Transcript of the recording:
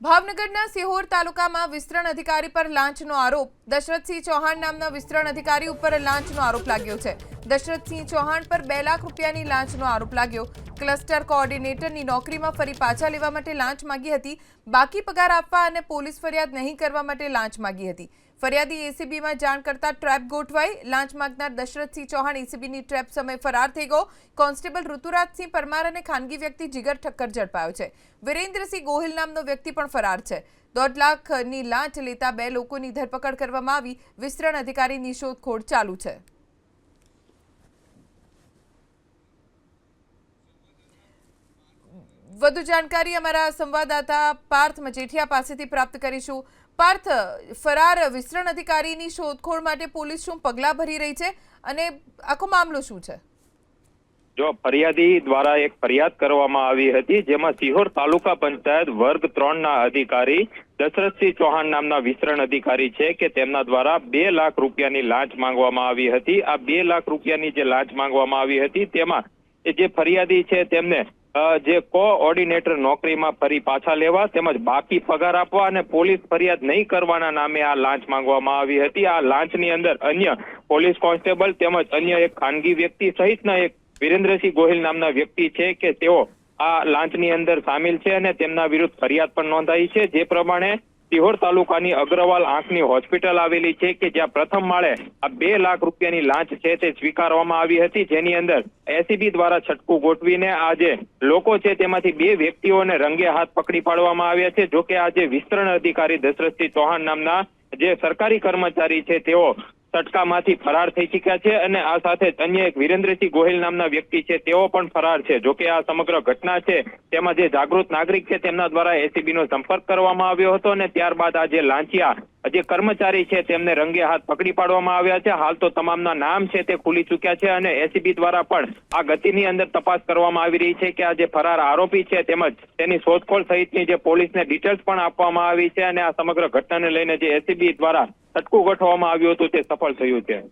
ભાવનગરના સિહોર તાલુકામાં વિસ્તરણ અધિકારી પર લાંચનો આરોપ। દશરથસિંહ ચૌહાણ નામના વિસ્તરણ અધિકારી ઉપર લાંચનો આરોપ લાગ્યો છે। દશરથસિંહ ચૌહાણ પર 2 લાખ રૂપિયાની લાંચનો આરોપ લાગ્યો। ક્લસ્ટર કોઓર્ડિનેટરની નોકરીમાં ફરી પાછા લેવા માટે લાંચ માંગી હતી। બાકી પગાર આપવા અને પોલીસ ફરિયાદ નહીં કરવા માટે લાંચ માંગી હતી। ફરિયાદી એસીબીમાં જાણ કરતા ટ્રેપ ગોઠવાઈ। લાંચ માંગનાર દશરથસિંહ ચૌહાણ એસીબીની ટ્રેપ સમય ફરાર થઈ ગયો। કોન્સ્ટેબલ ઋતુરાજસિંહ પરમાર અને ખાનગી વ્યક્તિ જીગર ઠક્કર ઝડપાયો છે। વિરેન્દ્રસિંહ ગોહિલ નામનો વ્યક્તિ પણ ફરાર છે। 1.5 લાખની લાંચ લેતા 2 લોકોની ધરપકડ કરવામાં આવી। વિસ્તરણ અધિકારીની શોધખોળ ચાલુ છે। વધુ જાણકારી અમારા સંવાદદાતા પાર્થ મજેઠિયા પાસેથી પ્રાપ્ત કરીશું। પાર્થ, ફરાર વિસ્તરણ અધિકારીની શોધખોળ માટે પોલીસ શું પગલાં ભરી રહી છે અને આખો મામલો શું છે? જો ફરિયાદી દ્વારા એક ફરિયાદ કરવામાં આવી હતી, જેમાં સિહોર તાલુકા પંચાયત વર્ગ 3 ના અધિકારી દશરથસિંહ ચૌહાણ નામના વિસ્તરણ અધિકારી છે કે તેમના દ્વારા 2 લાખ રૂપિયાની લાંચ માંગવામાં આવી હતી। આ 2 લાખ રૂપિયાની જે લાંચ માંગવામાં આવી હતી તેમાં જે ફરિયાદી છે તેમને જે કોઓર્ડિનેટર નોકરીમાં ફરી પાછા લેવા તેમજ બાકી પગાર આપવા અને પોલીસ ફરિયાદ નહીં કરવાના નામે આ લાંચ માંગવામાં આવી હતી। આ લાંચની અંદર અન્ય પોલીસ કોન્સ્ટેબલ તેમજ અન્ય એક ખાનગી વ્યક્તિ સહિતના એક વિરેન્દ્રસિંહ ગોહિલ નામના વ્યક્તિ છે કે તેઓ આ લાંચની અંદર સામેલ છે અને તેમના વિરુદ્ધ ફરિયાદ પણ નોંધાઈ છે। જે પ્રમાણે સિહોર તાલુકાની અગ્રવાલ આંખની હોસ્પિટલ આવેલી છે કે જ્યાં પ્રથમ માળે આ 2 લાખ રૂપિયાની લાંચ છે તે સ્વીકારવામાં આવી હતી, જેની અંદર એસીબી દ્વારા છટકું ગોઠવીને આ જે લોકો છે તેમાંથી 2 વ્યક્તિઓને રંગે હાથ પકડી પાડવામાં આવ્યા છે। જોકે આ જે વિસ્તરણ અધિકારી દશરથસિંહ ચૌહાણ નામના જે સરકારી કર્મચારી છે તેઓ સટકામાંથી ફરાર થઈ ચૂક્યા છે અને આ સાથે જ અન્ય એક વિરેન્દ્રસિંહ ગોહિલ નામના વ્યક્તિ છે તેઓ પણ ફરાર છે। જોકે આ સમગ્ર ઘટના છે તેમાં જે જાગૃત નાગરિક છે તેમના દ્વારા એસીબીનો સંપર્ક કરવામાં આવ્યો હતો અને ત્યારબાદ આ જે લાંચિયા જે કર્મચારી છે તેમને રંગે હાથ પકડી પાડવામાં આવ્યા છે। હાલ તો તમામના નામ છે તે ખુલી ચૂક્યા છે અને એસીબી દ્વારા પણ આ ગતિની અંદર તપાસ કરવામાં આવી રહી છે કે આ જે ફરાર આરોપી છે તેમજ તેની શોધખોળ સહિતની જે પોલીસને ડિટેલ્સ પણ આપવામાં આવી છે અને આ સમગ્ર ઘટનાને લઈને જે એસીબી દ્વારા છટકું ગોઠવવામાં આવ્યું હતું તે સફળ થયું છે।